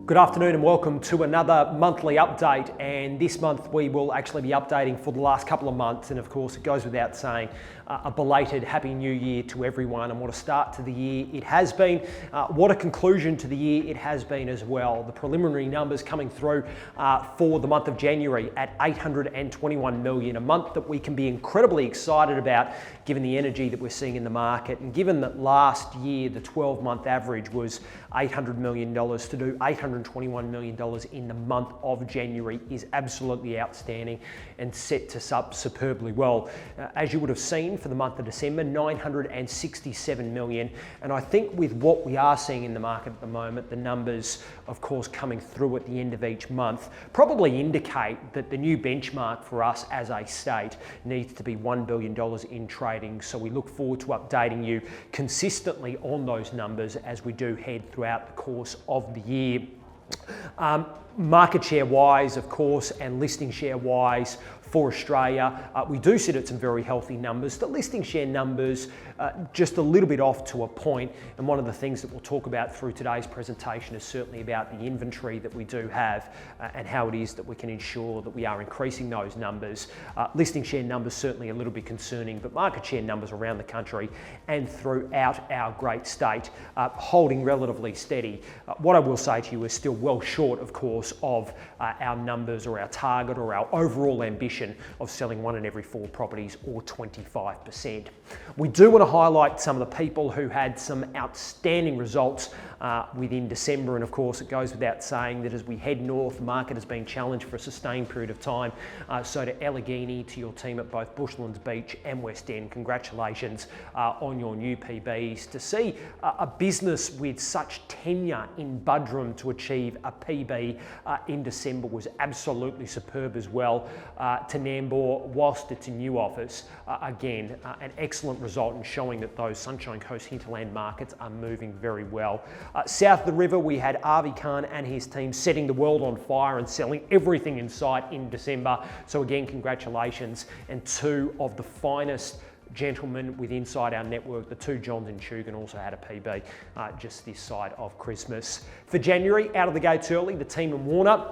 Good afternoon and welcome to another monthly update, and this month we will actually be updating for the last couple of months, and of course it goes without saying a belated Happy New Year to everyone, and what a start to the year it has been. What a conclusion to the year it has been as well. The preliminary numbers coming through for the month of January at 821 million, a month that we can be incredibly excited about given the energy that we're seeing in the market, and given that last year the 12-month average was $800 million, to do $821 million in the month of January is absolutely outstanding and sets us up superbly well. As you would have seen for the month of December, 967 million. And I think with what we are seeing in the market at the moment, the numbers, of course, coming through at the end of each month probably indicate that the new benchmark for us as a state needs to be $1 billion in trading. So we look forward to updating you consistently on those numbers as we do head throughout the course of the year. Market share wise, of course, and listing share wise for Australia, we do sit at some very healthy numbers. The listing share numbers just a little bit off to a point, and one of the things that we'll talk about through today's presentation is certainly about the inventory that we do have and how it is that we can ensure that we are increasing those numbers. Listing share numbers certainly a little bit concerning, but market share numbers around the country and throughout our great state holding relatively steady. What I will say to you is still well short, of course, of our numbers or our target or our overall ambition of selling 1 in every 4 properties, or 25%. We do want to highlight some of the people who had some outstanding results within December, and of course it goes without saying that as we head north, the market has been challenged for a sustained period of time. So to Allegheny, to your team at both Bushlands Beach and West End, congratulations on your new PBs. To see a business with such tenure in Budrum to achieve a PB in December was absolutely superb as well. To Nambour, whilst it's a new office, again, an excellent result in showing that those Sunshine Coast hinterland markets are moving very well. South of the river, we had Avi Khan and his team setting the world on fire and selling everything in sight in December. So again, congratulations. And 2 of the finest gentlemen with inside our network, the 2 Johns in Chugan, also had a PB just this side of Christmas. For January, out of the gates early, the team in Warner.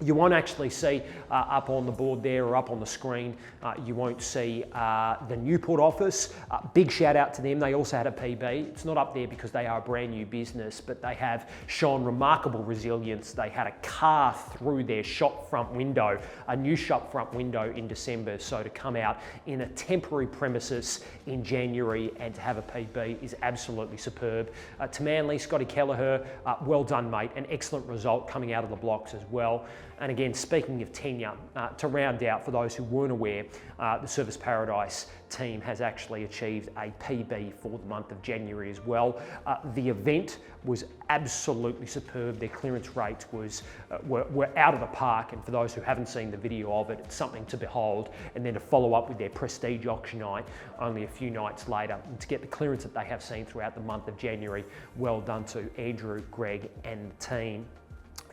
You won't actually see up on the board there or up on the screen, you won't see the Newport office. Big shout out to them. They also had a PB. It's not up there because they are a brand new business, but they have shown remarkable resilience. They had a car through their shop front window, a new shop front window in December. So to come out in a temporary premises in January and to have a PB is absolutely superb. To Manly, Scotty Kelleher, well done, mate. An excellent result coming out of the blocks as well. And again, speaking of tenure, to round out, for those who weren't aware, the Service Paradise team has actually achieved a PB for the month of January as well. The event was absolutely superb. Their clearance rates were out of the park, and for those who haven't seen the video of it, it's something to behold. And then to follow up with their prestige auction night only a few nights later, and to get the clearance that they have seen throughout the month of January, well done to Andrew, Greg and the team.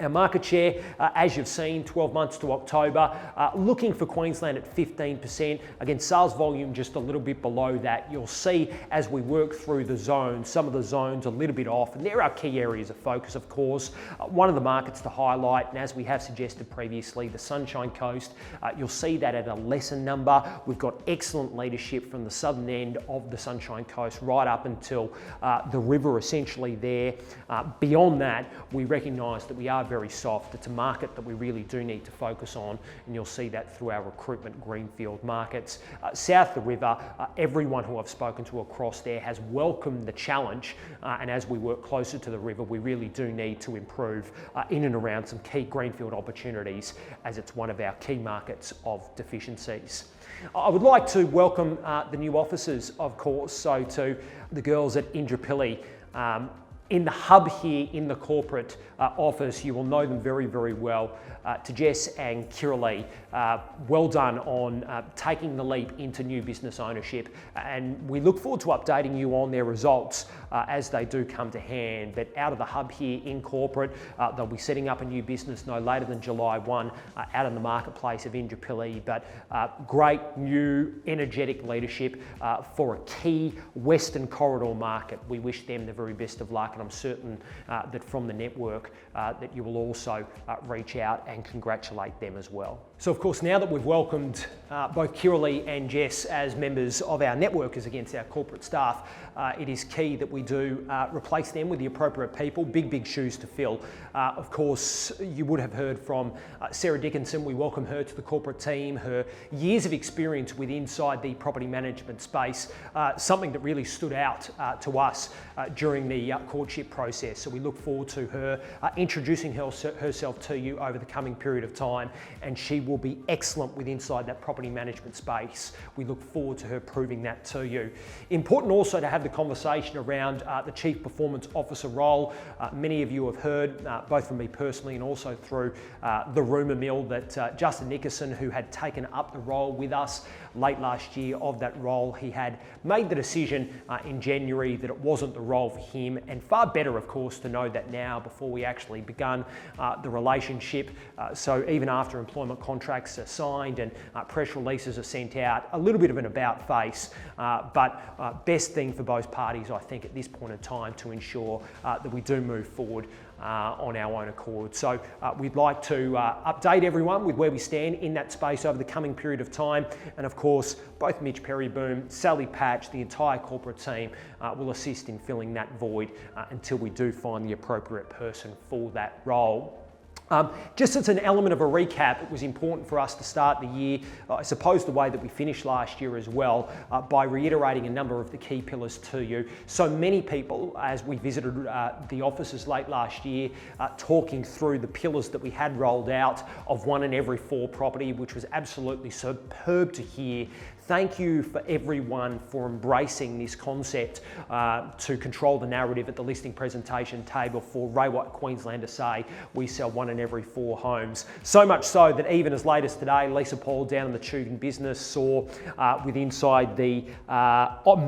Our market share, as you've seen, 12 months to October, looking for Queensland at 15%. Again, sales volume just a little bit below that. You'll see as we work through the zones, some of the zones a little bit off, and there are key areas of focus, of course. One of the markets to highlight, and as we have suggested previously, the Sunshine Coast, you'll see that at a lesser number. We've got excellent leadership from the southern end of the Sunshine Coast right up until the river essentially there. Beyond that, we recognise that we are very soft. It's a market that we really do need to focus on, and you'll see that through our recruitment greenfield markets. South of the river, everyone who I've spoken to across there has welcomed the challenge, and as we work closer to the river, we really do need to improve in and around some key greenfield opportunities, as it's one of our key markets of deficiencies. I would like to welcome the new officers, of course, so to the girls at Indooroopilly. In the hub here in the corporate office, you will know them very, very well. To Jess and Kiralee, well done on taking the leap into new business ownership, and we look forward to updating you on their results as they do come to hand. But out of the hub here in corporate, they'll be setting up a new business no later than July 1 out in the marketplace of Indooroopilly. But great new energetic leadership for a key Western Corridor market. We wish them the very best of luck, and and I'm certain that from the network that you will also reach out and congratulate them as well. So of course, now that we've welcomed both Kiralee and Jess as members of our networkers against our corporate staff, it is key that we do replace them with the appropriate people. Big shoes to fill. Of course, you would have heard from Sarah Dickinson. We welcome her to the corporate team. Her years of experience with inside the property management space, something that really stood out to us during the courtship process. So we look forward to her introducing herself to you over the coming period of time, and she will be excellent with inside that property management space. We look forward to her proving that to you. Important also to have the conversation around the Chief Performance Officer role. Many of you have heard, both from me personally and also through the rumour mill, that Justin Nickerson, who had taken up the role with us late last year of that role, he had made the decision in January that it wasn't the role for him, and far better, of course, to know that now before we actually begun the relationship. So even after employment contracts are signed and press releases are sent out, a little bit of an about face, but best thing for both parties, I think, at this point in time to ensure that we do move forward on our own accord. So we'd like to update everyone with where we stand in that space over the coming period of time. And of course, both Mitch Perryboom, Sally Patch, the entire corporate team will assist in filling that void until we do find the appropriate person for that role. Just as an element of a recap, it was important for us to start the year, I suppose the way that we finished last year as well, by reiterating a number of the key pillars to you. So many people, as we visited the offices late last year, talking through the pillars that we had rolled out of 1 in every 4 property, which was absolutely superb to hear. Thank you for everyone for embracing this concept to control the narrative at the listing presentation table for White Queensland to say we sell 1 in every 4 homes. So much so that even as late as today, Lisa Paul down in the Chugan business saw with inside the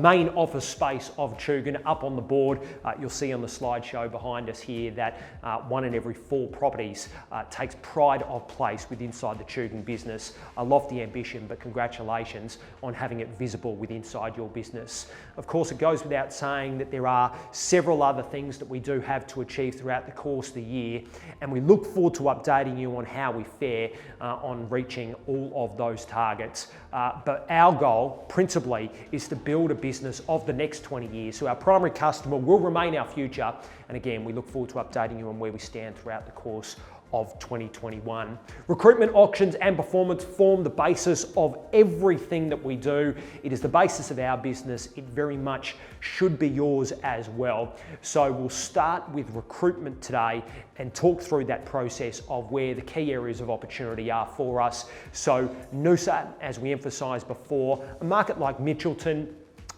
main office space of Chugan up on the board, you'll see on the slideshow behind us here that 1 in every 4 properties takes pride of place with inside the Chugan business. A lofty ambition, but congratulations on having it visible with inside your business. Of course, it goes without saying that there are several other things that we do have to achieve throughout the course of the year, and we look forward to updating you on how we fare on reaching all of those targets. But our goal, principally, is to build a business of the next 20 years. So our primary customer will remain our future, and again, we look forward to updating you on where we stand throughout the course of 2021. Recruitment, auctions and performance form the basis of everything that we do. It is the basis of our business. It very much should be yours as well. So we'll start with recruitment today and talk through that process of where the key areas of opportunity are for us. So Noosa, as we emphasised before, a market like Mitchelton,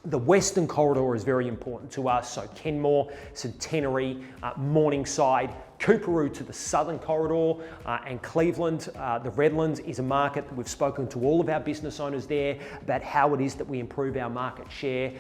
the Western Corridor is very important to us, so Kenmore, Centenary, Morningside, Coorparoo to the Southern Corridor, and Cleveland. The Redlands is a market that we've spoken to all of our business owners there about how it is that we improve our market share.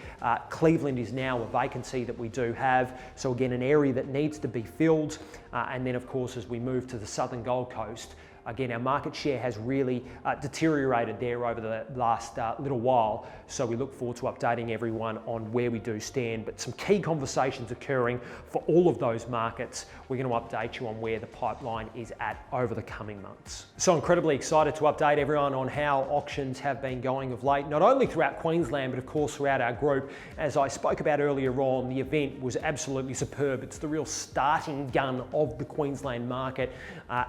Cleveland is now a vacancy that we do have, so again, an area that needs to be filled. And then of course, as we move to the Southern Gold Coast, again, our market share has really deteriorated there over the last little while, so we look forward to updating everyone on where we do stand. But some key conversations occurring for all of those markets. We're going to update you on where the pipeline is at over the coming months. So incredibly excited to update everyone on how auctions have been going of late, not only throughout Queensland, but of course throughout our group. As I spoke about earlier on, the event was absolutely superb. It's the real starting gun of the Queensland market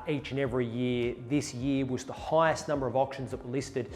each and every year. This year was the highest number of auctions that were listed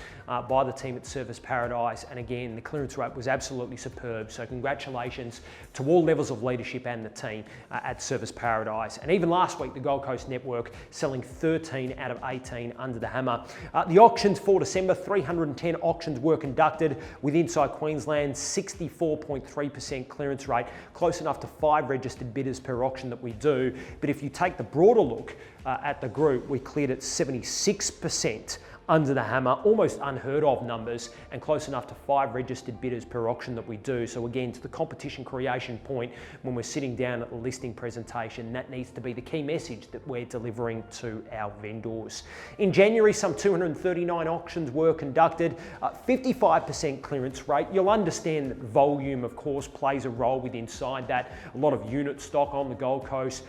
by the team at Service Paradise, and again, the clearance rate was absolutely superb. So congratulations to all levels of leadership and the team at Service Paradise. And even last week, the Gold Coast Network selling 13 out of 18 under the hammer. The auctions for December, 310 auctions were conducted with inside Queensland, 64.3% clearance rate, close enough to 5 registered bidders per auction that we do. But if you take the broader look at the group, we cleared at 76% under the hammer, almost unheard of numbers, and close enough to 5 registered bidders per auction that we do. So again, to the competition creation point, when we're sitting down at the listing presentation, that needs to be the key message that we're delivering to our vendors. In January, some 239 auctions were conducted, 55% clearance rate. You'll understand that volume, of course, plays a role with inside that. A lot of unit stock on the Gold Coast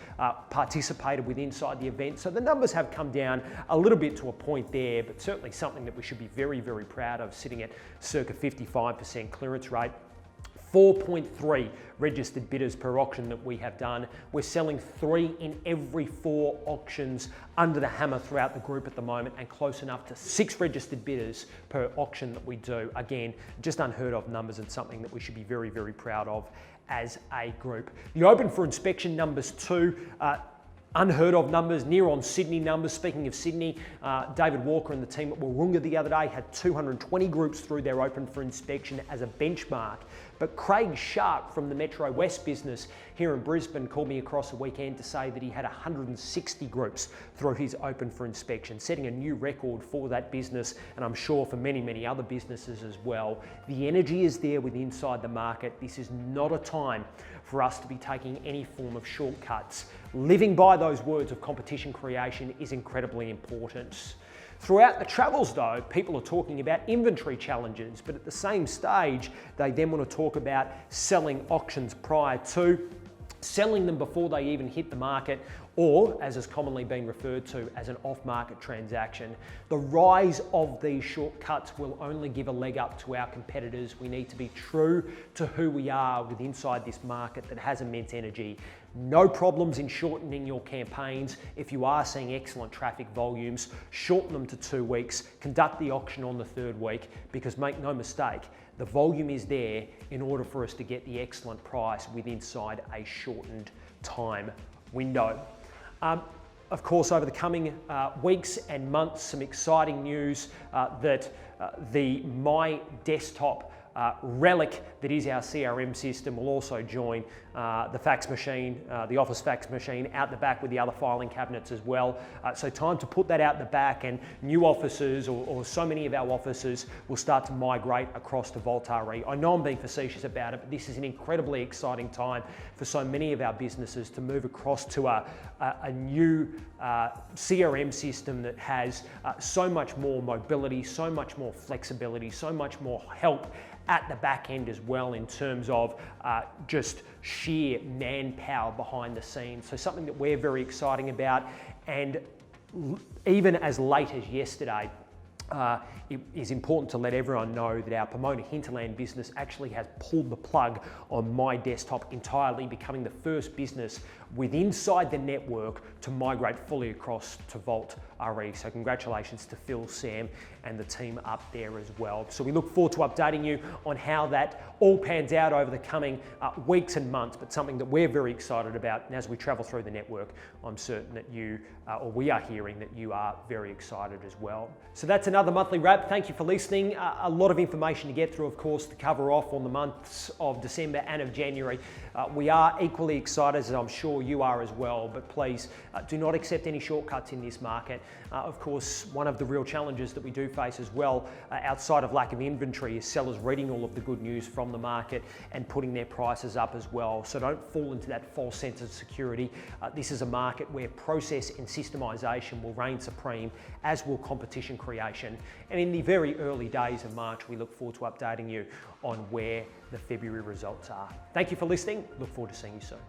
participated with inside the event. So the numbers have come down a little bit to a point there, but certainly something that we should be very, very proud of, sitting at circa 55% clearance rate. 4.3 registered bidders per auction that we have done. We're selling 3 in every 4 auctions under the hammer throughout the group at the moment, and close enough to 6 registered bidders per auction that we do. Again, just unheard of numbers, and something that we should be very, very proud of as a group. The open for inspection numbers too, unheard of numbers, near on Sydney numbers. Speaking of Sydney, David Walker and the team at Wahroonga the other day had 220 groups through their open for inspection as a benchmark. But Craig Sharp from the Metro West business here in Brisbane called me across the weekend to say that he had 160 groups through his open for inspection, setting a new record for that business, and I'm sure for many, many other businesses as well. The energy is there with inside the market. This is not a time for us to be taking any form of shortcuts. Living by those words of competition creation is incredibly important. Throughout the travels though, people are talking about inventory challenges, but at the same stage, they then want to talk about selling auctions prior to, selling them before they even hit the market, or as is commonly being referred to as an off-market transaction. The rise of these shortcuts will only give a leg up to our competitors. We need to be true to who we are with inside this market that has immense energy. No problems in shortening your campaigns. If you are seeing excellent traffic volumes, shorten them to 2 weeks, conduct the auction on the 3rd week, because make no mistake, the volume is there in order for us to get the excellent price with inside a shortened time window. Of course, over the coming weeks and months, some exciting news that the My Desktop relic that is our CRM system will also join the fax machine, the office fax machine out the back with the other filing cabinets as well. So time to put that out the back, and new offices, or so many of our offices, will start to migrate across to Vault RE. I know I'm being facetious about it, but this is an incredibly exciting time for so many of our businesses to move across to a new CRM system that has so much more mobility, so much more flexibility, so much more help at the back end as well, in terms of just sheer manpower behind the scenes. So something that we're very exciting about, and even as late as yesterday, it is important to let everyone know that our Pomona Hinterland business actually has pulled the plug on My Desktop entirely, becoming the first business within inside the network to migrate fully across to Vault RE. So congratulations to Phil, Sam, and the team up there as well. So we look forward to updating you on how that all pans out over the coming weeks and months, but something that we're very excited about. And as we travel through the network, I'm certain that you, or we are hearing that you are very excited as well. So that's another monthly wrap. Thank you for listening. A lot of information to get through, of course, to cover off on the months of December and of January. We are equally excited, as I'm sure you are as well, but please do not accept any shortcuts in this market. Of course, one of the real challenges that we do face as well, outside of lack of inventory, is sellers reading all of the good news from the market and putting their prices up as well. So don't fall into that false sense of security. This is a market where process and systemization will reign supreme, as will competition creation. And in the very early days of March, we look forward to updating you on where the February results are. Thank you for listening. Look forward to seeing you soon.